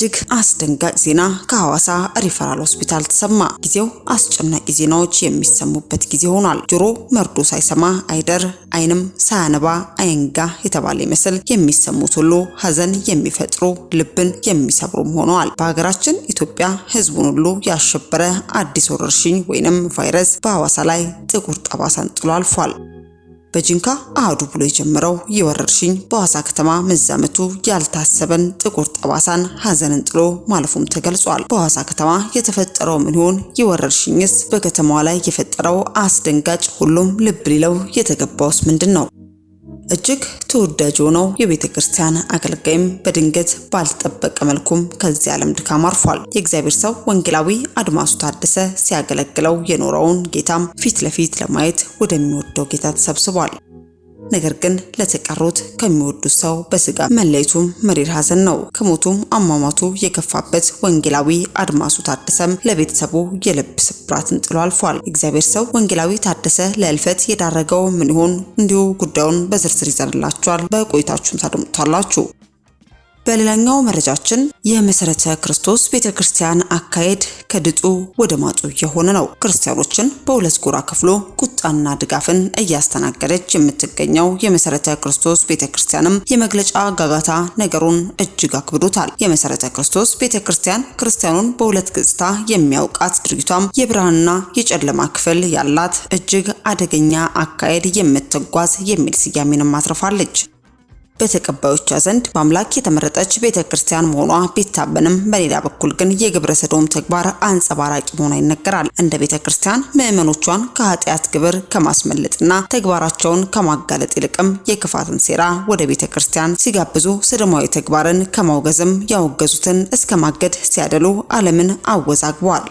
እጅግ አስደንጋጭ ዜና ከሐዋሳ ሪፈራል ሆስፒታል ተሰማ። ጊዜው አስጨናቂ ዜናዎች የሚሰሙበት ጊዜ ሆኗል። ጆሮ መርዶ ሳይሰማ አይደር፣ አይንም ሳያነባ አይንጋ የተባለ ይመስል የሚሰሙት ሁሉ ሀዘን የሚፈጥሩ ልብን የሚሰብሩም ሆነዋል። በሀገራችን ኢትዮጵያ ህዝቡን ሁሉ ያሸበረ አዲስ ወረርሽኝ ወይንም ቫይረስ በሐዋሳ ላይ ጥቁር ጠባሳን ጥሎ አልፏል። በጂንካ አሃዱ ብሎ የጀመረው የወረርሽኝ በሐዋሳ ከተማ መዛመቱ ያልታሰበን ጥቁር ጠባሳን ሀዘንን ጥሎ ማለፉም ተገልጿል። በሐዋሳ ከተማ የተፈጠረው ምን ይሆን? የወረርሽኝስ በከተማዋ ላይ የፈጠረው አስደንጋጭ ሁሉም ልብ ሊለው የተገባውስ ምንድነው? እጅግ ተወዳጅ ሆነው የቤተክርስቲያን አገልጋይም በድንገት ባልተጠበቀ መልኩም ከዚህ ዓለም ድካም አርፏል። የእግዚአብሔር ሰው ወንጌላዊ አድማሱ ታደሰ ሲያገለግለው የኖረውን ጌታም ፊት ለፊት ለማየት ወደሚወደው ጌታ ተሰብስቧል። ነገር ግን ለተቀሩት ከሚወዱት ሰው በስጋ መለየቱም መሪር ሀዘን ነው። ከሞቱም አሟሟቱ የከፋበት ወንጌላዊ አድማሱ ታደሰም ለቤተሰቡ የልብ ስብራትን ጥሎ አልፏል። እግዚአብሔር ሰው ወንጌላዊ ታደሰ ለእልፈት የዳረገው ምን ይሆን? እንዲሁ ጉዳዩን በዝርዝር ይዘንላችኋል። በቆይታችሁም ታደምጡታላችሁ። በሌላኛው መረጃችን የመሰረተ ክርስቶስ ቤተክርስቲያን አካሄድ ከድጡ ወደ ማጡ የሆነ ነው። ክርስቲያኖችን በሁለት ጎራ ከፍሎ ቁጣና ድጋፍን እያስተናገደች የምትገኘው የመሰረተ ክርስቶስ ቤተክርስቲያንም የመግለጫ ጋጋታ ነገሩን እጅግ አክብዶታል። የመሰረተ ክርስቶስ ቤተክርስቲያን ክርስቲያኑን በሁለት ገጽታ የሚያውቃት ድርጊቷም የብርሃንና የጨለማ ክፍል ያላት እጅግ አደገኛ አካሄድ የምትጓዝ የሚል ስያሜንም አትርፋለች። በተቀባዮቿ ዘንድ በአምላክ የተመረጠች ቤተክርስቲያን መሆኗ ቢታበንም በሌላ በኩል ግን የግብረ ሰዶም ተግባር አንጸባራቂ መሆኗ ይነገራል። እንደ ቤተክርስቲያን ምዕመኖቿን ከኃጢአት ግብር ከማስመለጥና ተግባራቸውን ከማጋለጥ ይልቅም የክፋትን ሴራ ወደ ቤተክርስቲያን ሲጋብዙ ሰዶማዊ ተግባርን ከማውገዝም ያወገዙትን እስከ ማገድ ሲያደሉ ዓለምን አወዛግበዋል።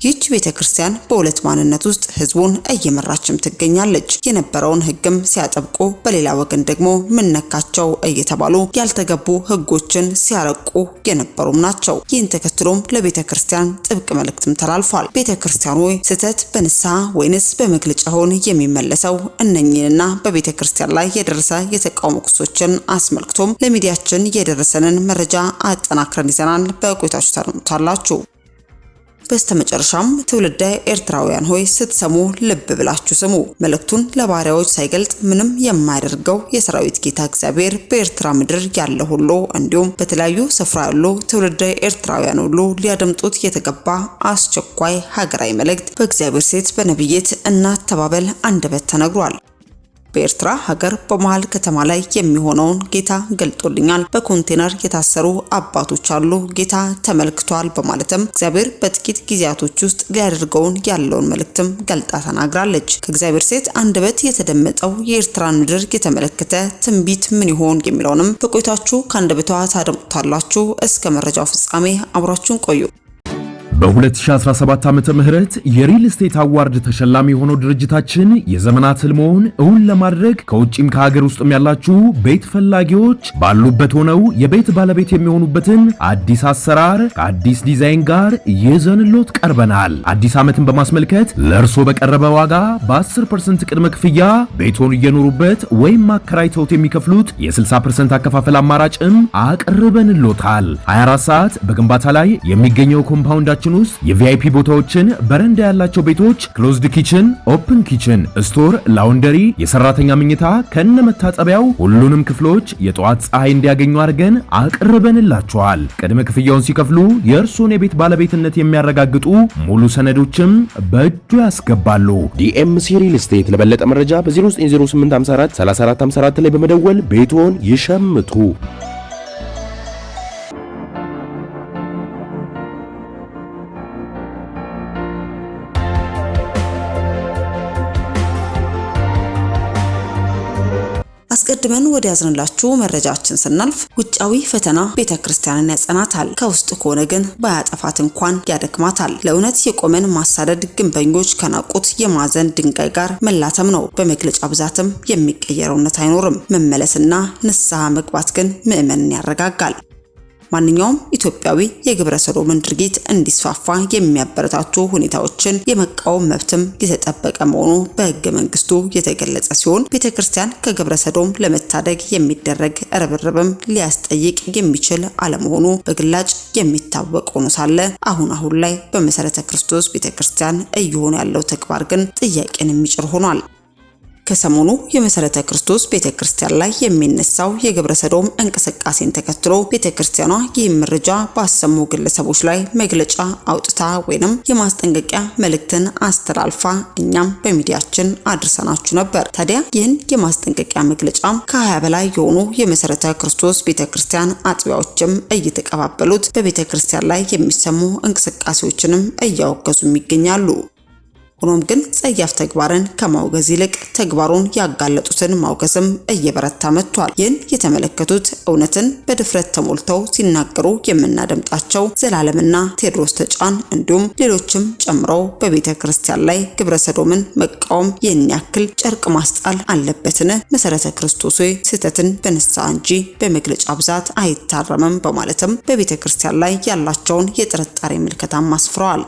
ይህች ቤተክርስቲያን በሁለት ማንነት ውስጥ ህዝቡን እየመራችም ትገኛለች። የነበረውን ህግም ሲያጠብቁ፣ በሌላ ወገን ደግሞ ምንነካቸው እየተባሉ ያልተገቡ ህጎችን ሲያረቁ የነበሩም ናቸው። ይህን ተከትሎም ለቤተክርስቲያን ጥብቅ መልእክትም ተላልፏል። ቤተክርስቲያኑ ስህተት በንስሐ ወይንስ በመግለጫ ሆን የሚመለሰው? እነኚህንና በቤተክርስቲያን ላይ የደረሰ የተቃውሞ ክሶችን አስመልክቶም ለሚዲያችን የደረሰንን መረጃ አጠናክረን ይዘናል። በቆይታችሁ ታደምጡታላችሁ። በስተመጨረሻም ትውልደ ኤርትራውያን ሆይ ስትሰሙ ልብ ብላችሁ ስሙ። መልእክቱን ለባሪያዎች ሳይገልጥ ምንም የማያደርገው የሰራዊት ጌታ እግዚአብሔር በኤርትራ ምድር ያለ ሁሉ እንዲሁም በተለያዩ ስፍራ ያሉ ትውልደ ኤርትራውያን ሁሉ ሊያደምጡት የተገባ አስቸኳይ ሀገራዊ መልእክት በእግዚአብሔር ሴት በነብይት እናት ተባበል አንደበት ተነግሯል። በኤርትራ ሀገር በመሃል ከተማ ላይ የሚሆነውን ጌታ ገልጦልኛል። በኮንቴነር የታሰሩ አባቶች አሉ፣ ጌታ ተመልክቷል በማለትም እግዚአብሔር በጥቂት ጊዜያቶች ውስጥ ሊያደርገውን ያለውን መልእክትም ገልጣ ተናግራለች። ከእግዚአብሔር ሴት አንደበት የተደመጠው የኤርትራን ምድር የተመለከተ ትንቢት ምን ይሆን የሚለውንም በቆይታችሁ ከአንደበቷ ታደምጡታላችሁ። እስከ መረጃው ፍጻሜ አብራችሁን ቆዩ። በ2017 ዓመተ ምህረት የሪል ስቴት አዋርድ ተሸላሚ የሆነው ድርጅታችን የዘመናት ህልሞን እውን ለማድረግ ከውጪም ከሀገር ውስጥም ያላችሁ ቤት ፈላጊዎች ባሉበት ሆነው የቤት ባለቤት የሚሆኑበትን አዲስ አሰራር ከአዲስ ዲዛይን ጋር ይዘንሎት ቀርበናል። አዲስ ዓመትን በማስመልከት ለእርሶ በቀረበ ዋጋ በ10% ቅድመ ክፍያ ቤቶን እየኖሩበት ወይም ማከራይተውት የሚከፍሉት የ60% አከፋፈል አማራጭም አቅርበንሎታል። 24 ሰዓት በግንባታ ላይ የሚገኘው ኮምፓውንዳችን ውስጥ የቪአይፒ ቦታዎችን፣ በረንዳ ያላቸው ቤቶች፣ ክሎዝድ ኪችን፣ ኦፕን ኪችን፣ ስቶር፣ ላውንደሪ፣ የሰራተኛ መኝታ ከነመታጠቢያው ሁሉንም ክፍሎች የጧት ፀሐይ እንዲያገኙ አድርገን አቅርበንላቸዋል። ቅድመ ክፍያውን ሲከፍሉ የእርሶን የቤት ባለቤትነት የሚያረጋግጡ ሙሉ ሰነዶችም በእጁ ያስገባሉ። ዲኤምሲ ሪል ስቴት። ለበለጠ መረጃ በ090854 3454 ላይ በመደወል ቤቶን ይሸምቱ። አስቀድመን ወደ ያዝንላችሁ መረጃችን ስናልፍ ውጫዊ ፈተና ቤተክርስቲያንን ያጸናታል፣ ከውስጥ ከሆነ ግን ባያጠፋት እንኳን ያደክማታል። ለእውነት የቆመን ማሳደድ ግንበኞች ከናቁት የማዕዘን ድንጋይ ጋር መላተም ነው። በመግለጫ ብዛትም የሚቀየር እውነት አይኖርም። መመለስና ንስሐ መግባት ግን ምዕመንን ያረጋጋል። ማንኛውም ኢትዮጵያዊ የግብረ ሰዶምን ድርጊት እንዲስፋፋ የሚያበረታቱ ሁኔታዎችን የመቃወም መብትም የተጠበቀ መሆኑ በሕገ መንግስቱ የተገለጸ ሲሆን ቤተክርስቲያን ከግብረ ሰዶም ለመታደግ የሚደረግ ርብርብም ሊያስጠይቅ የሚችል አለመሆኑ በግላጭ የሚታወቅ ሆኖ ሳለ አሁን ላይ በመሰረተ ክርስቶስ ቤተክርስቲያን እየሆነ ያለው ተግባር ግን ጥያቄን የሚጭር ሆኗል። ከሰሞኑ የመሰረተ ክርስቶስ ቤተክርስቲያን ላይ የሚነሳው የግብረ ሰዶም እንቅስቃሴን ተከትሎ ቤተክርስቲያኗ ይህን መረጃ ባሰሙ ግለሰቦች ላይ መግለጫ አውጥታ ወይንም የማስጠንቀቂያ መልእክትን አስተላልፋ እኛም በሚዲያችን አድርሰናችሁ ነበር። ታዲያ ይህን የማስጠንቀቂያ መግለጫም ከ20 በላይ የሆኑ የመሰረተ ክርስቶስ ቤተክርስቲያን አጥቢያዎችም እየተቀባበሉት በቤተክርስቲያን ላይ የሚሰሙ እንቅስቃሴዎችንም እያወገዙ ይገኛሉ። ሆኖም ግን ጸያፍ ተግባርን ከማውገዝ ይልቅ ተግባሩን ያጋለጡትን ማውገዝም እየበረታ መጥቷል። ይህን የተመለከቱት እውነትን በድፍረት ተሞልተው ሲናገሩ የምናደምጣቸው ዘላለምና ቴዎድሮስ ተጫን እንዲሁም ሌሎችም ጨምረው በቤተክርስቲያን ላይ ግብረ ሰዶምን መቃወም ይህን ያክል ጨርቅ ማስጣል አለበትን? መሰረተ ክርስቶስ ስህተትን በንስሐ እንጂ በመግለጫ ብዛት አይታረምም በማለትም በቤተክርስቲያን ላይ ያላቸውን የጥርጣሬ ምልከታም አስፍረዋል።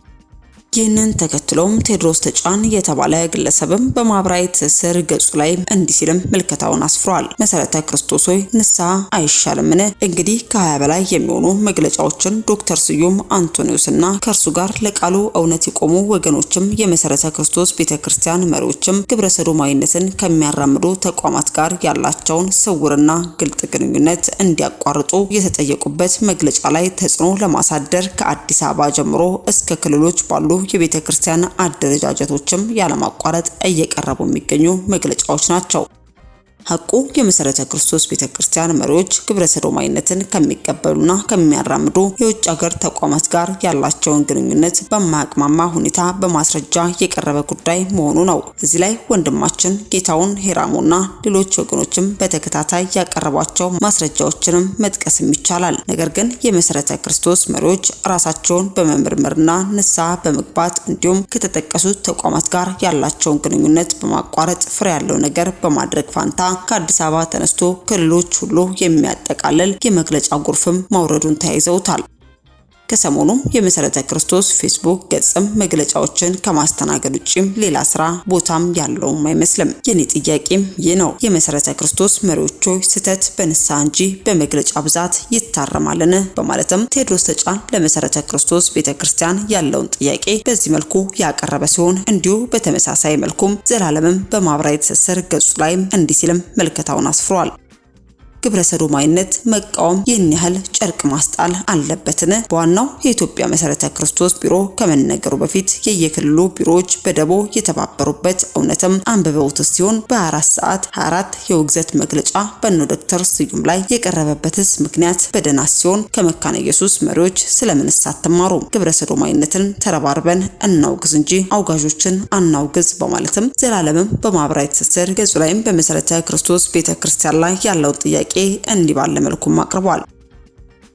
ይህንን ተከትሎም ቴዎድሮስ ተጫን የተባለ ግለሰብም በማህበራዊ ትስስር ገጹ ላይ እንዲህ ሲልም ምልከታውን አስፍሯል። መሰረተ ክርስቶስ ንስሐ አይሻልምን? እንግዲህ ከ20 በላይ የሚሆኑ መግለጫዎችን ዶክተር ስዩም አንቶኒዮስና ከእርሱ ጋር ለቃሉ እውነት የቆሙ ወገኖችም የመሰረተ ክርስቶስ ቤተክርስቲያን መሪዎችም ግብረ ሰዶማዊነትን ከሚያራምዱ ተቋማት ጋር ያላቸውን ስውርና ግልጥ ግንኙነት እንዲያቋርጡ የተጠየቁበት መግለጫ ላይ ተጽዕኖ ለማሳደር ከአዲስ አበባ ጀምሮ እስከ ክልሎች ባሉ የቤተክርስቲያን አደረጃጀቶችም ያለማቋረጥ እየቀረቡ የሚገኙ መግለጫዎች ናቸው። ሐቁ የመሰረተ ክርስቶስ ቤተክርስቲያን መሪዎች ግብረ ሰዶማዊነትን ከሚቀበሉና ከሚያራምዱ የውጭ ሀገር ተቋማት ጋር ያላቸውን ግንኙነት በማያቅማማ ሁኔታ በማስረጃ የቀረበ ጉዳይ መሆኑ ነው። እዚህ ላይ ወንድማችን ጌታውን ሄራሞና ሌሎች ወገኖችም በተከታታይ ያቀረቧቸው ማስረጃዎችንም መጥቀስም ይቻላል። ነገር ግን የመሰረተ ክርስቶስ መሪዎች ራሳቸውን በመመርመርና ንስሐ በመግባት እንዲሁም ከተጠቀሱት ተቋማት ጋር ያላቸውን ግንኙነት በማቋረጥ ፍሬ ያለው ነገር በማድረግ ፋንታ ከአዲስ አበባ ተነስቶ ክልሎች ሁሉ የሚያጠቃልል የመግለጫ ጎርፍም ማውረዱን ተያይዘውታል። ከሰሞኑም የመሰረተ ክርስቶስ ፌስቡክ ገጽም መግለጫዎችን ከማስተናገድ ውጪም ሌላ ስራ ቦታም ያለውም አይመስልም። የኔ ጥያቄም ይህ ነው። የመሰረተ ክርስቶስ መሪዎች ስህተት በንስሐ እንጂ በመግለጫ ብዛት ይታረማልን? በማለትም ቴዎድሮስ ተጫን ለመሰረተ ክርስቶስ ቤተክርስቲያን ያለውን ጥያቄ በዚህ መልኩ ያቀረበ ሲሆን እንዲሁ በተመሳሳይ መልኩም ዘላለምም በማህበራዊ ትስስር ገጹ ላይ እንዲህ ሲልም መልከታውን አስፍሯል። ግብረ ሰዶማዊነት መቃወም ይህን ያህል ጨርቅ ማስጣል አለበትን? በዋናው የኢትዮጵያ መሰረተ ክርስቶስ ቢሮ ከመነገሩ በፊት የየክልሉ ቢሮዎች በደቦ የተባበሩበት እውነትም አንብበውት ሲሆን በ24 ሰዓት 24 የውግዘት መግለጫ በእነ ዶክተር ስዩም ላይ የቀረበበትስ ምክንያት በደና ሲሆን ከመካነ ኢየሱስ መሪዎች ስለምንስ አትማሩ? ግብረ ሰዶማዊነትን ተረባርበን እናውግዝ እንጂ አውጋዦችን አናውግዝ በማለትም ዘላለምም በማህበራዊ ትስስር ገጹ ላይም በመሰረተ ክርስቶስ ቤተክርስቲያን ላይ ያለው ጥያቄ እንዲህ ባለ መልኩም አቅርቧል።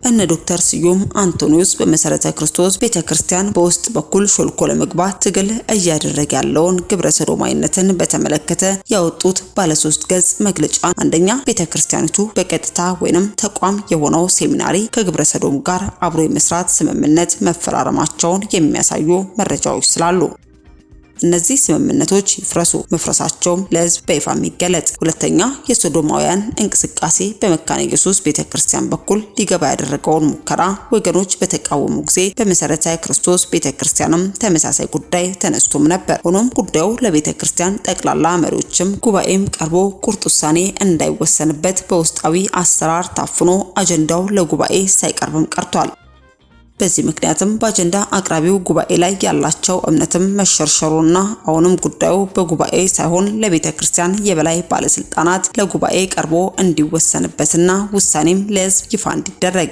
እነ ዶክተር ስዩም አንቶኒዮስ በመሰረተ ክርስቶስ ቤተክርስቲያን በውስጥ በኩል ሾልኮ ለመግባት ትግል እያደረገ ያለውን ግብረ ሰዶማዊነትን በተመለከተ ያወጡት ባለ 3 ገጽ መግለጫ አንደኛ ቤተክርስቲያኒቱ በቀጥታ ወይንም ተቋም የሆነው ሴሚናሪ ከግብረ ሰዶም ጋር አብሮ የመስራት ስምምነት መፈራረማቸውን የሚያሳዩ መረጃዎች ስላሉ እነዚህ ስምምነቶች ይፍረሱ፣ መፍረሳቸውም ለህዝብ በይፋ የሚገለጽ። ሁለተኛ የሶዶማውያን እንቅስቃሴ በመካነ ኢየሱስ ቤተክርስቲያን በኩል ሊገባ ያደረገውን ሙከራ ወገኖች በተቃወሙ ጊዜ በመሰረተ ክርስቶስ ቤተክርስቲያንም ተመሳሳይ ጉዳይ ተነስቶም ነበር። ሆኖም ጉዳዩ ለቤተክርስቲያን ጠቅላላ መሪዎችም ጉባኤም ቀርቦ ቁርጥ ውሳኔ እንዳይወሰንበት በውስጣዊ አሰራር ታፍኖ አጀንዳው ለጉባኤ ሳይቀርብም ቀርቷል። በዚህ ምክንያትም በአጀንዳ አቅራቢው ጉባኤ ላይ ያላቸው እምነትም መሸርሸሩና አሁንም ጉዳዩ በጉባኤ ሳይሆን ለቤተክርስቲያን የበላይ ባለስልጣናት ለጉባኤ ቀርቦ እንዲወሰንበትና ውሳኔም ለህዝብ ይፋ እንዲደረግ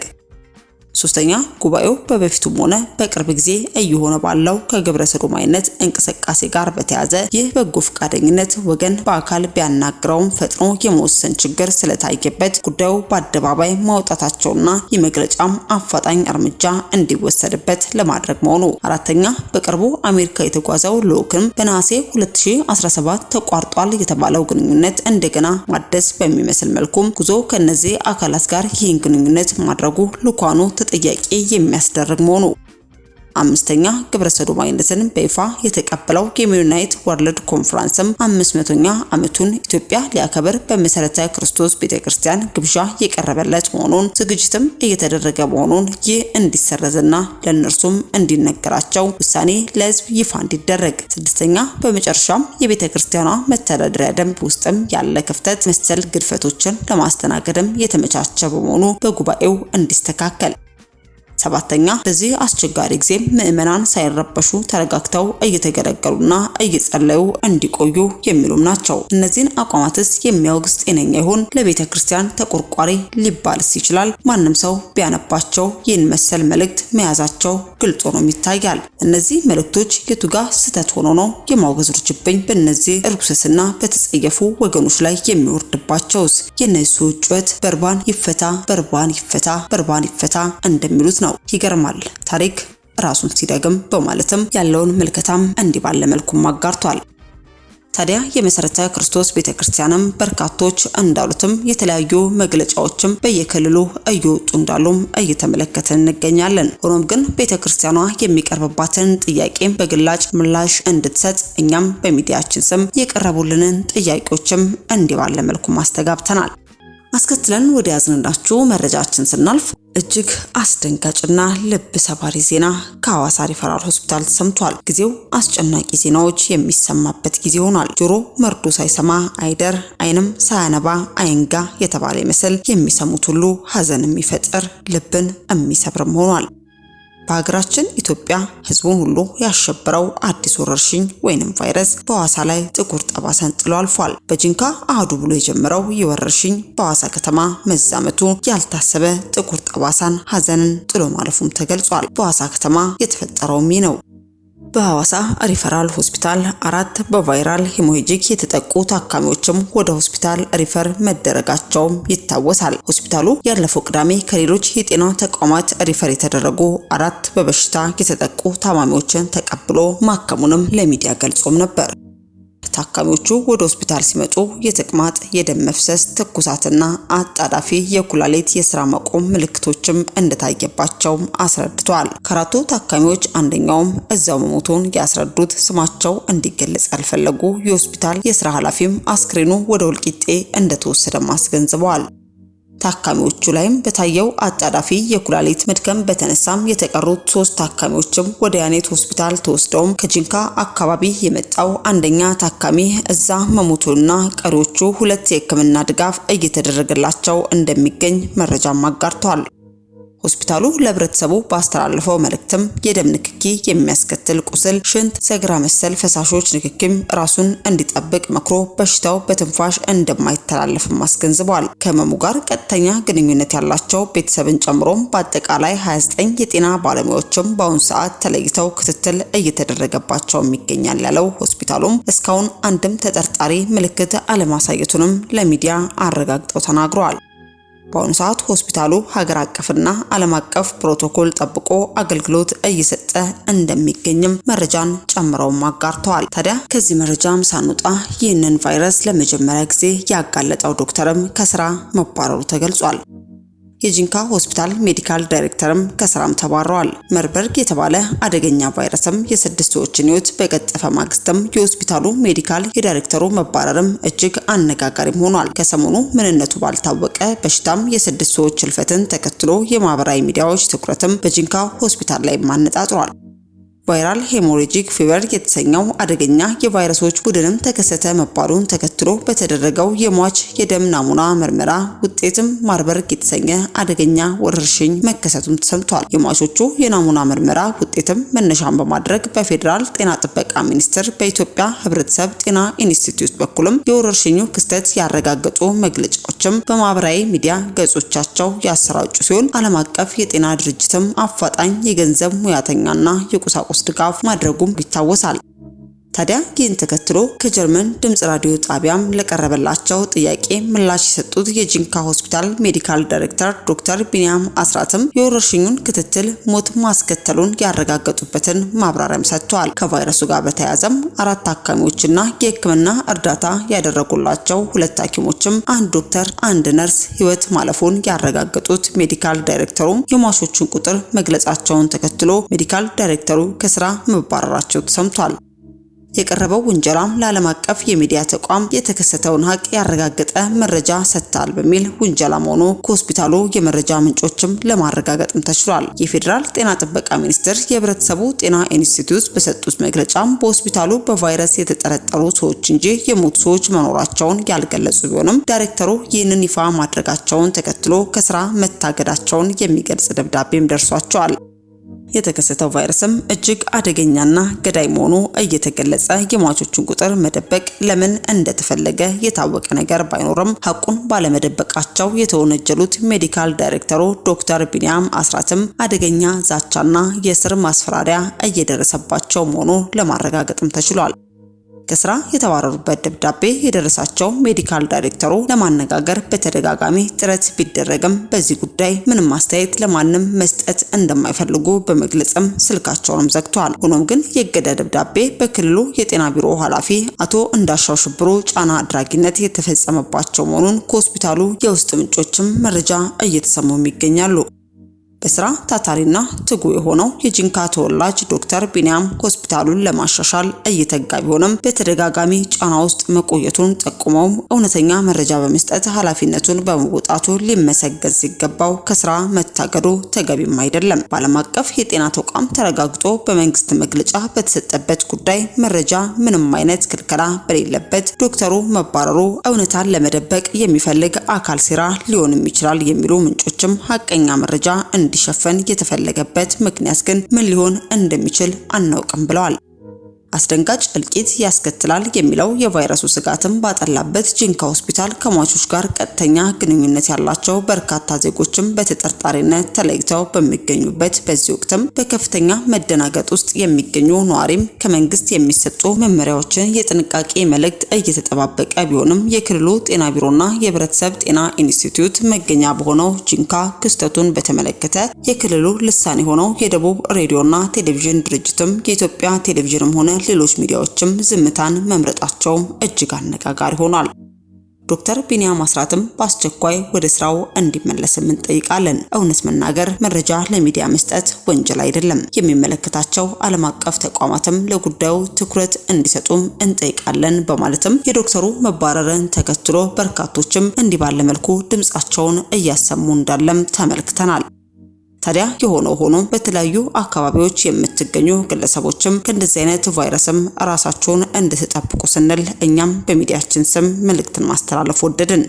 ሶስተኛ ጉባኤው በበፊቱም ሆነ በቅርብ ጊዜ እየሆነ ባለው ከግብረ ሰዶማዊነት እንቅስቃሴ ጋር በተያያዘ ይህ በጎ ፈቃደኝነት ወገን በአካል ቢያናግረውም ፈጥኖ የመወሰን ችግር ስለታየበት ጉዳዩ በአደባባይ ማውጣታቸውና የመግለጫም አፋጣኝ እርምጃ እንዲወሰድበት ለማድረግ መሆኑ። አራተኛ በቅርቡ አሜሪካ የተጓዘው ልዑክም በነሐሴ 2017 ተቋርጧል የተባለው ግንኙነት እንደገና ማደስ በሚመስል መልኩም ጉዞ ከነዚህ አካላት ጋር ይህን ግንኙነት ማድረጉ ልኡካኑ ተጠያቂ የሚያስደርግ መሆኑ። አምስተኛ ግብረ ሰዶማዊነትን በይፋ የተቀበለው የሜኖናይት ወርልድ ኮንፈረንስም 500ኛ ዓመቱን ኢትዮጵያ ሊያከብር በመሰረተ ክርስቶስ ቤተክርስቲያን ግብዣ የቀረበለት መሆኑን ዝግጅትም እየተደረገ መሆኑን ይህ እንዲሰረዝና ለነርሱም እንዲነገራቸው ውሳኔ ለሕዝብ ይፋ እንዲደረግ። ስድስተኛ በመጨረሻም የቤተክርስቲያኗ መተዳደሪያ ደንብ ውስጥም ያለ ክፍተት መሰል ግድፈቶችን ለማስተናገድም የተመቻቸ በመሆኑ በጉባኤው እንዲስተካከል። ሰባተኛ በዚህ አስቸጋሪ ጊዜ ምዕመናን ሳይረበሹ ተረጋግተው እየተገለገሉና እየጸለዩ እንዲቆዩ የሚሉም ናቸው። እነዚህን አቋማትስ የሚያወግዝ ጤነኛ ይሆን? ለቤተ ክርስቲያን ተቆርቋሪ ሊባልስ ይችላል? ማንም ሰው ቢያነባቸው ይህን መሰል መልእክት መያዛቸው ግልጽ ሆኖ ይታያል። እነዚህ መልእክቶች የቱጋ ስህተት ሆኖ ነው የማውገዝ ርጅብኝ በእነዚህ እርኩስና በተጸየፉ ወገኖች ላይ የሚወርድባቸውስ? የነሱ ጩኸት በርባን ይፈታ፣ በርባን ይፈታ፣ በርባን ይፈታ እንደሚሉት ነው። ይገርማል ታሪክ ራሱን ሲደግም በማለትም ያለውን መልከታም እንዲህ ባለ መልኩ አጋርቷል። ታዲያ የመሰረተ ክርስቶስ ቤተክርስቲያንም በርካቶች እንዳሉትም የተለያዩ መግለጫዎችም በየክልሉ እየወጡ እንዳሉም እየተመለከትን እንገኛለን። ሆኖም ግን ቤተክርስቲያኗ የሚቀርብባትን ጥያቄ በግላጭ ምላሽ እንድትሰጥ እኛም በሚዲያችን ስም የቀረቡልንን ጥያቄዎችም እንዲህ ባለ መልኩ ማስተጋብተናል። አስከትለን ወደ ያዝንላችሁ መረጃችን ስናልፍ እጅግ አስደንጋጭና ልብ ሰባሪ ዜና ከሐዋሳ ሪፈራል ሆስፒታል ተሰምቷል። ጊዜው አስጨናቂ ዜናዎች የሚሰማበት ጊዜ ሆኗል። ጆሮ መርዶ ሳይሰማ አይደር፣ ዓይንም ሳያነባ አይንጋ የተባለ ይመስል የሚሰሙት ሁሉ ሐዘን የሚፈጥር ልብን የሚሰብርም ሆኗል። በሀገራችን ኢትዮጵያ ህዝቡን ሁሉ ያሸበረው አዲስ ወረርሽኝ ወይንም ቫይረስ በሐዋሳ ላይ ጥቁር ጠባሳን ጥሎ አልፏል። በጂንካ አህዱ ብሎ የጀመረው የወረርሽኝ በሐዋሳ ከተማ መዛመቱ ያልታሰበ ጥቁር ጠባሳን ሐዘንን ጥሎ ማለፉም ተገልጿል። በሐዋሳ ከተማ የተፈጠረውም ነው። በሐዋሳ ሪፈራል ሆስፒታል 4 በቫይራል ሄሞራጂክ የተጠቁ ታካሚዎችም ወደ ሆስፒታል ሪፈር መደረጋቸው ይታወሳል። ሆስፒታሉ ያለፈው ቅዳሜ ከሌሎች የጤና ተቋማት ሪፈር የተደረጉ 4 በበሽታ የተጠቁ ታማሚዎችን ተቀብሎ ማከሙንም ለሚዲያ ገልጾም ነበር። ታካሚዎቹ ወደ ሆስፒታል ሲመጡ የተቅማጥ፣ የደም መፍሰስ፣ ትኩሳትና አጣዳፊ የኩላሊት የስራ መቆም ምልክቶችም እንደታየባቸው አስረድተዋል። ከአራቱ ታካሚዎች አንደኛውም እዛው መሞቱን ያስረዱት ስማቸው እንዲገለጽ ያልፈለጉ የሆስፒታል የስራ ኃላፊም አስክሬኑ ወደ ወልቂጤ እንደተወሰደ አስገንዝበዋል። ታካሚዎቹ ላይም በታየው አጣዳፊ የኩላሊት መድከም በተነሳም የተቀሩት 3 ታካሚዎችም ወደ ያኔት ሆስፒታል ተወስደው ከጂንካ አካባቢ የመጣው አንደኛ ታካሚ እዛ መሞቱና ቀሪዎቹ 2 የሕክምና ድጋፍ እየተደረገላቸው እንደሚገኝ መረጃም አጋርተዋል። ሆስፒታሉ ለህብረተሰቡ ባስተላለፈው መልእክትም የደም ንክኪ የሚያስከትል ቁስል፣ ሽንት፣ ሰገራ መሰል ፈሳሾች ንክኪም ራሱን እንዲጠብቅ መክሮ በሽታው በትንፋሽ እንደማይተላለፍም አስገንዝበዋል። ከህመሙ ጋር ቀጥተኛ ግንኙነት ያላቸው ቤተሰብን ጨምሮም በአጠቃላይ 29 የጤና ባለሙያዎችም በአሁኑ ሰዓት ተለይተው ክትትል እየተደረገባቸው ይገኛል ያለው ሆስፒታሉም እስካሁን አንድም ተጠርጣሪ ምልክት አለማሳየቱንም ለሚዲያ አረጋግጠው ተናግረዋል። በአሁኑ ሰዓት ሆስፒታሉ ሀገር አቀፍና ዓለም አቀፍ ፕሮቶኮል ጠብቆ አገልግሎት እየሰጠ እንደሚገኝም መረጃን ጨምረው አጋርተዋል። ታዲያ ከዚህ መረጃም ሳንወጣ ይህንን ቫይረስ ለመጀመሪያ ጊዜ ያጋለጠው ዶክተርም ከስራ መባረሩ ተገልጿል። የጂንካ ሆስፒታል ሜዲካል ዳይሬክተርም ከስራም ተባረዋል። መርበርግ የተባለ አደገኛ ቫይረስም የ6 ሰዎችን ሕይወት በቀጠፈ ማግስትም የሆስፒታሉ ሜዲካል የዳይሬክተሩ መባረርም እጅግ አነጋጋሪም ሆኗል። ከሰሞኑ ምንነቱ ባልታወቀ በሽታም የ6 ሰዎች ህልፈትን ተከትሎ የማህበራዊ ሚዲያዎች ትኩረትም በጂንካ ሆስፒታል ላይ ማነጣጥሯል። ቫይራል ሄሞሬጂክ ፊቨር የተሰኘው አደገኛ የቫይረሶች ቡድንም ተከሰተ መባሉን ተከትሎ በተደረገው የሟች የደም ናሙና ምርመራ ውጤትም ማርበርግ የተሰኘ አደገኛ ወረርሽኝ መከሰቱን ተሰምቷል። የሟቾቹ የናሙና ምርመራ ውጤትም መነሻን በማድረግ በፌዴራል ጤና ጥበቃ ሚኒስቴር በኢትዮጵያ ሕብረተሰብ ጤና ኢንስቲትዩት በኩልም የወረርሽኙ ክስተት ያረጋገጡ መግለጫዎችም በማህበራዊ ሚዲያ ገጾቻቸው ያሰራጩ ሲሆን ዓለም አቀፍ የጤና ድርጅትም አፋጣኝ የገንዘብ ሙያተኛና የቁሳቁስ ድጋፍ ማድረጉም ይታወሳል። ታዲያ ይህን ተከትሎ ከጀርመን ድምጽ ራዲዮ ጣቢያም ለቀረበላቸው ጥያቄ ምላሽ የሰጡት የጂንካ ሆስፒታል ሜዲካል ዳይሬክተር ዶክተር ቢኒያም አስራትም የወረርሽኙን ክትትል ሞት ማስከተሉን ያረጋገጡበትን ማብራሪያም ሰጥተዋል። ከቫይረሱ ጋር በተያያዘም 4 ታካሚዎችና የሕክምና እርዳታ ያደረጉላቸው 2 ሐኪሞችም 1 ዶክተር፣ 1 ነርስ ህይወት ማለፉን ያረጋገጡት ሜዲካል ዳይሬክተሩም የሟቾቹን ቁጥር መግለጻቸውን ተከትሎ ሜዲካል ዳይሬክተሩ ከስራ መባረራቸው ተሰምቷል። የቀረበው ውንጀላም ለዓለም አቀፍ የሚዲያ ተቋም የተከሰተውን ሀቅ ያረጋገጠ መረጃ ሰጥቷል በሚል ውንጀላ መሆኑ ከሆስፒታሉ የመረጃ ምንጮችም ለማረጋገጥም ተችሏል። የፌዴራል ጤና ጥበቃ ሚኒስቴር የህብረተሰቡ ጤና ኢንስቲትዩት በሰጡት መግለጫም በሆስፒታሉ በቫይረስ የተጠረጠሩ ሰዎች እንጂ የሞቱ ሰዎች መኖራቸውን ያልገለጹ ቢሆንም ዳይሬክተሩ ይህንን ይፋ ማድረጋቸውን ተከትሎ ከስራ መታገዳቸውን የሚገልጽ ደብዳቤም ደርሷቸዋል። የተከሰተው ቫይረስም እጅግ አደገኛና ገዳይ መሆኑ እየተገለጸ የሟቾቹን ቁጥር መደበቅ ለምን እንደተፈለገ የታወቀ ነገር ባይኖርም ሐቁን ባለመደበቃቸው የተወነጀሉት ሜዲካል ዳይሬክተሩ ዶክተር ቢኒያም አስራትም አደገኛ ዛቻና የእስር ማስፈራሪያ እየደረሰባቸው መሆኑ ለማረጋገጥም ተችሏል። ከስራ የተባረሩበት ደብዳቤ የደረሳቸው ሜዲካል ዳይሬክተሩ ለማነጋገር በተደጋጋሚ ጥረት ቢደረግም በዚህ ጉዳይ ምንም አስተያየት ለማንም መስጠት እንደማይፈልጉ በመግለጽም ስልካቸውንም ዘግተዋል። ሆኖም ግን የእገዳ ደብዳቤ በክልሉ የጤና ቢሮ ኃላፊ አቶ እንዳሻው ሽብሩ ጫና አድራጊነት የተፈጸመባቸው መሆኑን ከሆስፒታሉ የውስጥ ምንጮችም መረጃ እየተሰሙም ይገኛሉ። በስራ ታታሪና ትጉ የሆነው የጂንካ ተወላጅ ዶክተር ቢኒያም ሆስፒታሉን ለማሻሻል እየተጋ ቢሆንም በተደጋጋሚ ጫና ውስጥ መቆየቱን ጠቁመው እውነተኛ መረጃ በመስጠት ኃላፊነቱን በመወጣቱ ሊመሰገን ሲገባው ከስራ መታገዱ ተገቢም አይደለም። በዓለም አቀፍ የጤና ተቋም ተረጋግጦ በመንግስት መግለጫ በተሰጠበት ጉዳይ መረጃ ምንም አይነት ክልከላ በሌለበት ዶክተሩ መባረሩ እውነታን ለመደበቅ የሚፈልግ አካል ሴራ ሊሆንም ይችላል የሚሉ ምንጮችም ሐቀኛ መረጃ እንዲሸፈን የተፈለገበት ምክንያት ግን ምን ሊሆን እንደሚችል አናውቅም ብለዋል። አስደንጋጭ እልቂት ያስከትላል የሚለው የቫይረሱ ስጋትም ባጠላበት ጂንካ ሆስፒታል ከሟቾች ጋር ቀጥተኛ ግንኙነት ያላቸው በርካታ ዜጎችም በተጠርጣሪነት ተለይተው በሚገኙበት በዚህ ወቅትም በከፍተኛ መደናገጥ ውስጥ የሚገኙ ነዋሪም ከመንግስት የሚሰጡ መመሪያዎችን የጥንቃቄ መልእክት እየተጠባበቀ ቢሆንም የክልሉ ጤና ቢሮና የህብረተሰብ ጤና ኢንስቲትዩት መገኛ በሆነው ጂንካ ክስተቱን በተመለከተ የክልሉ ልሳን የሆነው የደቡብ ሬዲዮና ቴሌቪዥን ድርጅትም የኢትዮጵያ ቴሌቪዥንም ሆነ ሌሎች ሚዲያዎችም ዝምታን መምረጣቸው እጅግ አነጋጋሪ ሆኗል። ዶክተር ቢኒያም አስራትም በአስቸኳይ ወደ ስራው እንዲመለስም እንጠይቃለን። እውነት መናገር፣ መረጃ ለሚዲያ መስጠት ወንጀል አይደለም። የሚመለከታቸው ዓለም አቀፍ ተቋማትም ለጉዳዩ ትኩረት እንዲሰጡም እንጠይቃለን በማለትም የዶክተሩ መባረርን ተከትሎ በርካቶችም እንዲህ ባለ መልኩ ድምጻቸውን እያሰሙ እንዳለም ተመልክተናል። ታዲያ የሆነው ሆኖ በተለያዩ አካባቢዎች የምትገኙ ግለሰቦችም ከእንደዚህ አይነት ቫይረስም ራሳቸውን እንድትጠብቁ ስንል እኛም በሚዲያችን ስም መልእክትን ማስተላለፍ ወደድን።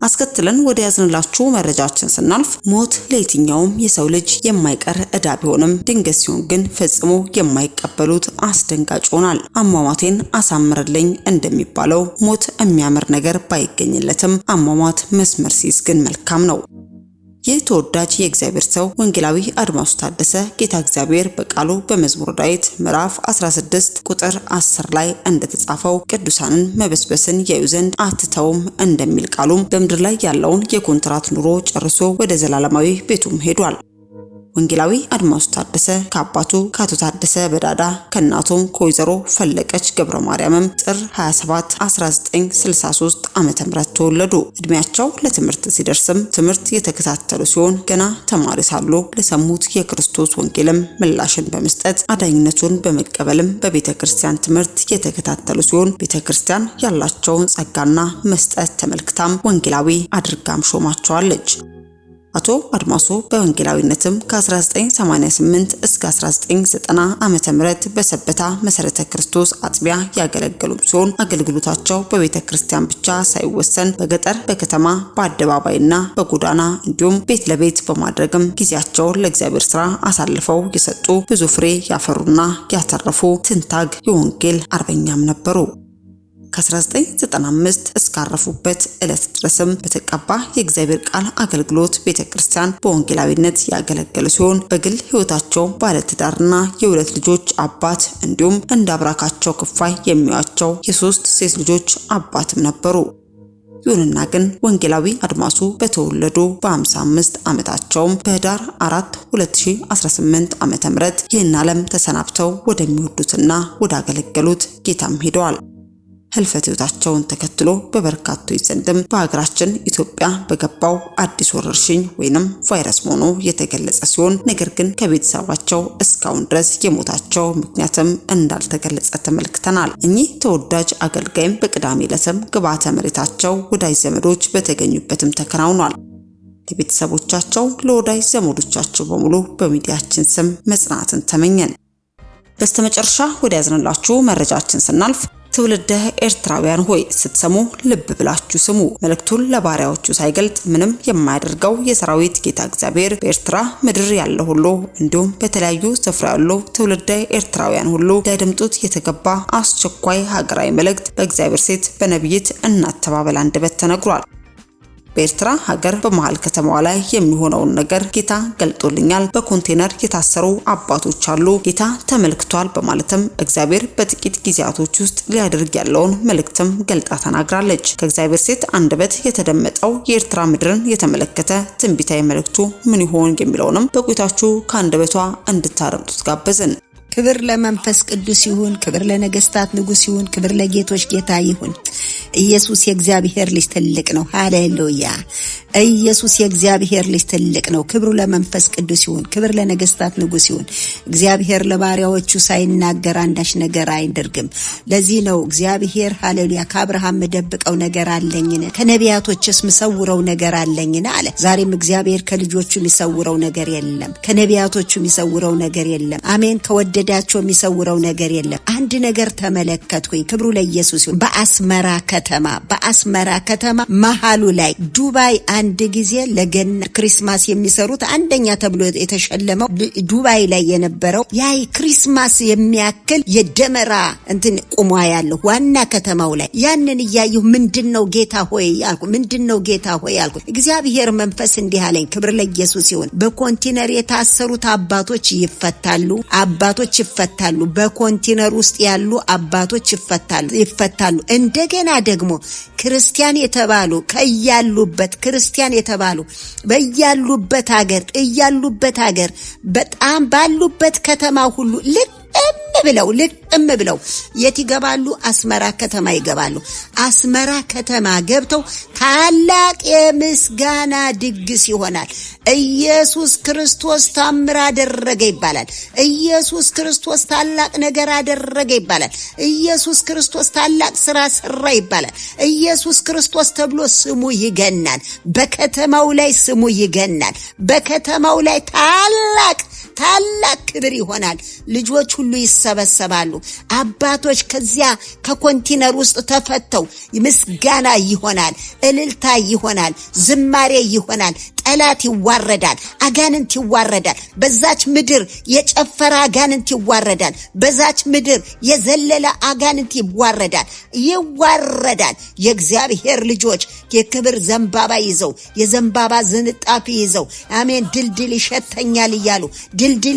አስከትለን ወደ ያዝንላችሁ መረጃችን ስናልፍ ሞት ለየትኛውም የሰው ልጅ የማይቀር ዕዳ ቢሆንም ድንገት ሲሆን ግን ፈጽሞ የማይቀበሉት አስደንጋጭ ሆናል። አሟሟቴን አሳምርልኝ እንደሚባለው ሞት የሚያምር ነገር ባይገኝለትም አሟሟት መስመር ሲይዝ ግን መልካም ነው። ይህ ተወዳጅ የእግዚአብሔር ሰው ወንጌላዊ አድማሱ ታደሰ ጌታ እግዚአብሔር በቃሉ በመዝሙረ ዳዊት ምዕራፍ 16 ቁጥር 10 ላይ እንደተጻፈው ቅዱሳንን መበስበስን ያዩ ዘንድ አትተውም እንደሚል ቃሉም በምድር ላይ ያለውን የኮንትራት ኑሮ ጨርሶ ወደ ዘላለማዊ ቤቱም ሄዷል። ወንጌላዊ አድማሱ ታደሰ ከአባቱ ከአቶ ታደሰ በዳዳ ከእናቱም ከወይዘሮ ፈለቀች ገብረ ማርያምም ጥር 27 1963 ዓመተ ምህረት ተወለዱ። እድሜያቸው ለትምህርት ሲደርስም ትምህርት የተከታተሉ ሲሆን ገና ተማሪ ሳሉ ለሰሙት የክርስቶስ ወንጌልም ምላሽን በመስጠት አዳኝነቱን በመቀበልም በቤተክርስቲያን ትምህርት የተከታተሉ ሲሆን ቤተክርስቲያን ያላቸውን ጸጋና መስጠት ተመልክታም ወንጌላዊ አድርጋም ሾማቸዋለች። አቶ አድማሱ በወንጌላዊነትም ከ1988 እስከ 1990 ዓመተ ምህረት በሰበታ መሰረተ ክርስቶስ አጥቢያ ያገለገሉ ሲሆን አገልግሎታቸው በቤተ ክርስቲያን ብቻ ሳይወሰን በገጠር፣ በከተማ፣ በአደባባይና በጎዳና እንዲሁም ቤት ለቤት በማድረግም ጊዜያቸውን ለእግዚአብሔር ስራ አሳልፈው የሰጡ ብዙ ፍሬ ያፈሩና ያተረፉ ትንታግ የወንጌል አርበኛም ነበሩ። ከ1995 እስካረፉበት ዕለት ድረስም በተቀባ የእግዚአብሔር ቃል አገልግሎት ቤተክርስቲያን በወንጌላዊነት ያገለገሉ ሲሆን በግል ህይወታቸው ባለትዳርና የሁለት ልጆች አባት እንዲሁም እንዳብራካቸው ክፋይ የሚያዩአቸው የ3 ሴት ልጆች አባትም ነበሩ። ይሁንና ግን ወንጌላዊ አድማሱ በተወለዱ በ55 ዓመታቸው በህዳር 4 2018 ዓመተ ምህረት ይህን ዓለም ተሰናብተው ወደሚወዱትና ወዳገለገሉት ጌታም ሄደዋል። ህልፈተ ህይወታቸውን ተከትሎ በበርካቶች ዘንድም በሀገራችን ኢትዮጵያ በገባው አዲስ ወረርሽኝ ወይንም ቫይረስ መሆኑ የተገለጸ ሲሆን ነገር ግን ከቤተሰባቸው እስካሁን ድረስ የሞታቸው ምክንያትም እንዳልተገለጸ ተመልክተናል። እኚህ ተወዳጅ አገልጋይም በቅዳሜ ዕለትም ግብዓተ መሬታቸው ወዳጅ ዘመዶች በተገኙበትም ተከናውኗል። ለቤተሰቦቻቸው ለወዳጅ ዘመዶቻቸው በሙሉ በሚዲያችን ስም መጽናናትን ተመኘን። በስተመጨረሻ ወደ ያዝንላችሁ መረጃችን ስናልፍ ትውልደ ኤርትራውያን ሆይ ስትሰሙ ልብ ብላችሁ ስሙ። መልእክቱን ለባሪያዎቹ ሳይገልጥ ምንም የማያደርገው የሰራዊት ጌታ እግዚአብሔር በኤርትራ ምድር ያለ ሁሉ እንዲሁም በተለያዩ ስፍራ ያሉ ትውልደ ኤርትራውያን ሁሉ ሊያደምጡት የተገባ አስቸኳይ ሀገራዊ መልእክት በእግዚአብሔር ሴት በነቢይት እናት ተባበል አንደበት ተነግሯል። በኤርትራ ሀገር በመሃል ከተማዋ ላይ የሚሆነውን ነገር ጌታ ገልጦልኛል። በኮንቴነር የታሰሩ አባቶች አሉ፣ ጌታ ተመልክቷል በማለትም እግዚአብሔር በጥቂት ጊዜያቶች ውስጥ ሊያደርግ ያለውን መልእክትም ገልጣ ተናግራለች። ከእግዚአብሔር ሴት አንደበት የተደመጠው የኤርትራ ምድርን የተመለከተ ትንቢታዊ መልእክቱ ምን ይሆን የሚለውንም በቆይታችሁ ከአንደበቷ እንድታረምጡት ጋበዝን። ክብር ለመንፈስ ቅዱስ ይሁን፣ ክብር ለነገስታት ንጉስ ይሁን፣ ክብር ለጌቶች ጌታ ይሁን። ኢየሱስ የእግዚአብሔር ልጅ ትልቅ ነው። ሃሌሉያ! ኢየሱስ የእግዚአብሔር ልጅ ትልቅ ነው። ክብሩ ለመንፈስ ቅዱስ ይሁን፣ ክብር ለነገስታት ንጉስ ይሁን። እግዚአብሔር ለባሪያዎቹ ሳይናገር አንዳች ነገር አይደርግም። ለዚህ ነው እግዚአብሔር ሃሌሉያ ከአብርሃም መደብቀው ነገር አለኝነ ከነቢያቶችስ መሰውረው ነገር አለኝነ አለ። ዛሬም እግዚአብሔር ከልጆቹ የሚሰውረው ነገር የለም፣ ከነቢያቶቹ የሚሰውረው ነገር የለም። አሜን። ከወደዳቸው የሚሰውረው ነገር የለም። አንድ ነገር ተመለከትኩኝ። ክብሩ ለኢየሱስ ይሁን። በአስመራ ከተማ መሃሉ ላይ ዱባይ አንድ ጊዜ ለገና ክሪስማስ የሚሰሩት አንደኛ ተብሎ የተሸለመው ዱባይ ላይ የነበረው ያይ ክሪስማስ የሚያክል የደመራ እንትን ቁሟ ያለው ዋና ከተማው ላይ ያንን ያየሁ ምንድነው ጌታ ሆይ አልኩ። እግዚአብሔር መንፈስ እንዲህ አለኝ። ክብር ለኢየሱስ ይሁን። በኮንቴነር የታሰሩት አባቶች ይፈታሉ። በኮንቴነር ውስጥ ያሉ አባቶች ይፈታሉ። እንደገና ደግሞ ክርስቲያን የተባሉ በያሉበት ሀገር በጣም ባሉበት ከተማ ሁሉ ልቅም ብለው የት ይገባሉ? አስመራ ከተማ ይገባሉ። አስመራ ከተማ ገብተው ታላቅ የምስጋና ድግስ ይሆናል። ኢየሱስ ክርስቶስ ታምር አደረገ ይባላል። ኢየሱስ ክርስቶስ ታላቅ ነገር አደረገ ይባላል። ኢየሱስ ክርስቶስ ታላቅ ስራ ሰራ ይባላል። ኢየሱስ ክርስቶስ ተብሎ ስሙ ይገናል። በከተማው ላይ ስሙ ይገናል። በከተማው ላይ ታላቅ ክብር ይሆናል። ልጆች ሁሉ ይሰበሰባሉ። አባቶች ከዚያ ከኮንቴነር ውስጥ ተፈተው ምስጋና ይሆናል፣ እልልታ ይሆናል፣ ዝማሬ ይሆናል። ጠላት ይዋረዳል፣ አጋንንት ይዋረዳል። በዛች ምድር የጨፈረ አጋንንት ይዋረዳል። በዛች ምድር የዘለለ አጋንንት ይዋረዳል። የእግዚአብሔር ልጆች የክብር ዘንባባ ይዘው የዘንባባ ዝንጣፊ ይዘው አሜን ድልድል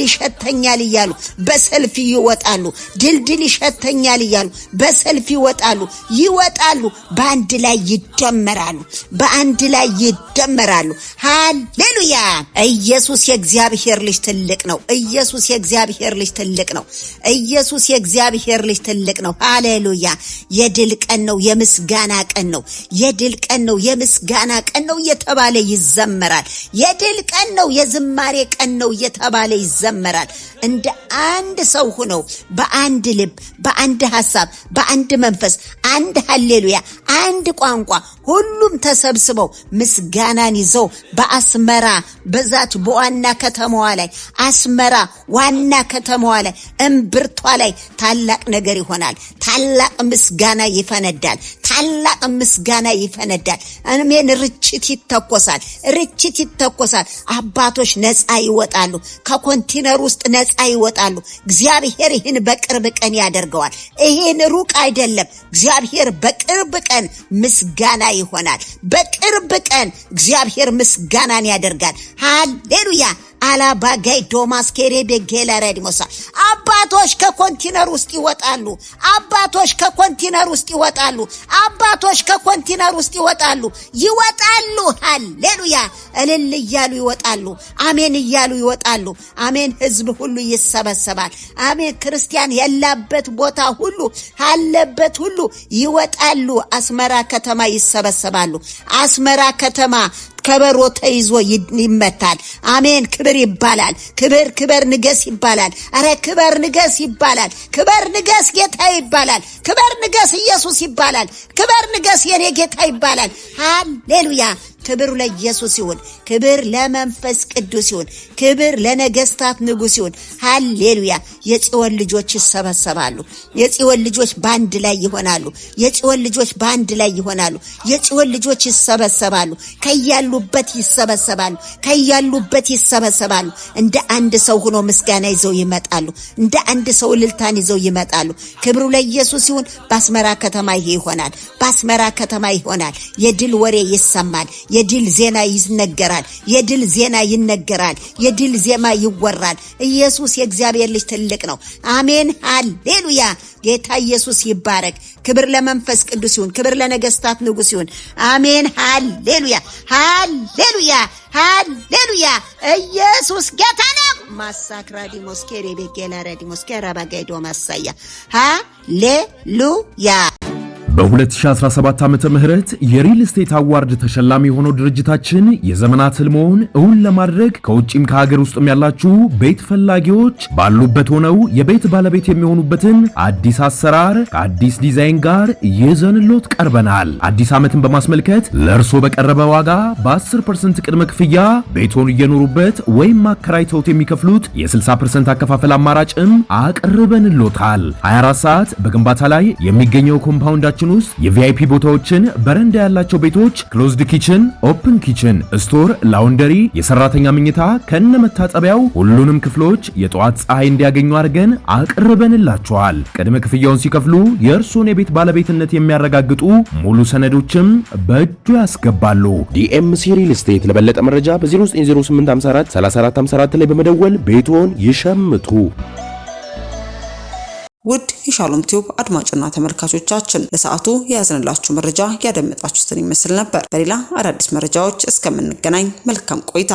ይሸተኛል እያሉ በሰልፍ ይወጣሉ። ድልድል ይሸተኛል እያሉ በሰልፍ ይወጣሉ። በአንድ ላይ ይደመራሉ። ሃሌሉያ! ኢየሱስ የእግዚአብሔር ልጅ ትልቅ ነው። ኢየሱስ የእግዚአብሔር ልጅ ትልቅ ነው። ሃሌሉያ! የድል ቀን ነው፣ የምስጋና ቀን ነው። የድል ቀን ነው እየተባለ ይዘመራል። የድል ቀን ነው፣ የዝማሬ ቀን ነው እየተባለ ይዘመራል። እንደ አንድ ሰው ሆነው በአንድ ልብ፣ በአንድ ሐሳብ፣ በአንድ መንፈስ፣ አንድ ሃሌሉያ፣ አንድ ቋንቋ ሁሉም ተሰብስበው ምስጋናን ይዘው በአስመራ በዛች በዋና ከተማዋ ላይ አስመራ ዋና ከተማዋ ላይ እምብርቷ ላይ ታላቅ ነገር ይሆናል። ታላቅ ምስጋና ይፈነዳል። ታላቅ ምስጋና ይፈነዳል። አሜን። ርችት ይተኮሳል። አባቶች ነፃ ይወጣሉ። ከኮንቴነር ውስጥ ነፃ ይወጣሉ። እግዚአብሔር ይህን በቅርብ ቀን ያደርገዋል። ይህን ሩቅ አይደለም። እግዚአብሔር በቅርብ ቀን ምስጋና ይሆናል። በቅርብ ቀን እግዚአብሔር ምስጋናን ያደርጋል። ሃሌሉያ። አላባጋይ ዶማስኬሬ በጌላ ረዲሞሳ አባቶች ከኮንቴነር ውስጥ ይወጣሉ። አባቶች ከኮንቴነር ውስጥ ይወጣሉ። ሃሌሉያ። እልል እያሉ ይወጣሉ። አሜን እያሉ ይወጣሉ። አሜን። ህዝብ ሁሉ ይሰበሰባል። አሜን። ክርስቲያን ያለበት ቦታ ሁሉ አለበት ሁሉ ይወጣሉ። አስመራ ከተማ ይሰበሰባሉ። አስመራ ከተማ ከበሮ ተይዞ ይመታል። አሜን። ክብር ይባላል። ክብር ንገስ ይባላል። አረ ክብር ንገስ ይባላል። ክብር ንገስ ጌታ ይባላል። ክብር ንገስ ኢየሱስ ይባላል። ክብር ንገስ የኔ ጌታ ይባላል። ሃሌሉያ። ክብር ለኢየሱስ ይሁን። ክብር ለመንፈስ ቅዱስ ይሁን። ክብር ለነገስታት ንጉስ ይሁን። ሃሌሉያ። የጽዮን ልጆች ይሰበሰባሉ። የጽዮን ልጆች ባንድ ላይ ይሆናሉ። የጽዮን ልጆች ይሰበሰባሉ። ከያሉበት ይሰበሰባሉ። እንደ አንድ ሰው ሆኖ ምስጋና ይዘው ይመጣሉ። እንደ አንድ ሰው እልልታን ይዘው ይመጣሉ። ክብሩ ለኢየሱስ ይሁን። በአስመራ ከተማ ይሄ ይሆናል። በአስመራ ከተማ ይሆናል። የድል ወሬ ይሰማል። የድል ዜና ይነገራል። የድል ዜማ ይወራል። ኢየሱስ የእግዚአብሔር ልጅ ትልቅ ነው። አሜን። ሃሌሉያ። ጌታ ኢየሱስ ይባረክ። ክብር ለመንፈስ ቅዱስ ይሁን። ክብር ለነገስታት ንጉስ ይሁን። አሜን። ሃሌሉያ። ኢየሱስ ጌታ ነው። ማሳክራዲሞስ ከሬቤጌላ ራዲሞስ ከራባጋይዶ ማሳያ ሃሌሉያ። በ2017 ዓመተ ምህረት የሪል ስቴት አዋርድ ተሸላሚ የሆነው ድርጅታችን የዘመናት ህልሞን እውን ለማድረግ ከውጪም ከሀገር ውስጥም ያላችሁ ቤት ፈላጊዎች ባሉበት ሆነው የቤት ባለቤት የሚሆኑበትን አዲስ አሰራር ከአዲስ ዲዛይን ጋር ይዘንሎት ቀርበናል። አዲስ ዓመትን በማስመልከት ለእርሶ በቀረበ ዋጋ በ10% ቅድመ ክፍያ ቤቶን እየኖሩበት ወይም አከራይተውት የሚከፍሉት የ60% አከፋፈል አማራጭም አቅርበንሎታል። 24 ሰዓት በግንባታ ላይ የሚገኘው ኮምፓውንዳችን ውስጥ የቪአይፒ ቦታዎችን፣ በረንዳ ያላቸው ቤቶች፣ ክሎዝድ ኪችን፣ ኦፕን ኪችን፣ ስቶር፣ ላውንደሪ፣ የሰራተኛ መኝታ ከነመታጠቢያው ሁሉንም ክፍሎች የጧት ፀሐይ እንዲያገኙ አድርገን አቅርበንላቸዋል። ቅድመ ክፍያውን ሲከፍሉ የእርሶን የቤት ባለቤትነት የሚያረጋግጡ ሙሉ ሰነዶችም በእጁ ያስገባሉ። ዲኤምሲ ሪል ስቴት። ለበለጠ መረጃ በ090854 3454 ላይ በመደወል ቤቶን ይሸምቱ። ውድ የሻሎም ቲዩብ አድማጭና ተመልካቾቻችን ለሰዓቱ የያዝንላችሁ መረጃ ያደመጣችሁትን ይመስል ነበር። በሌላ አዳዲስ መረጃዎች እስከምንገናኝ መልካም ቆይታ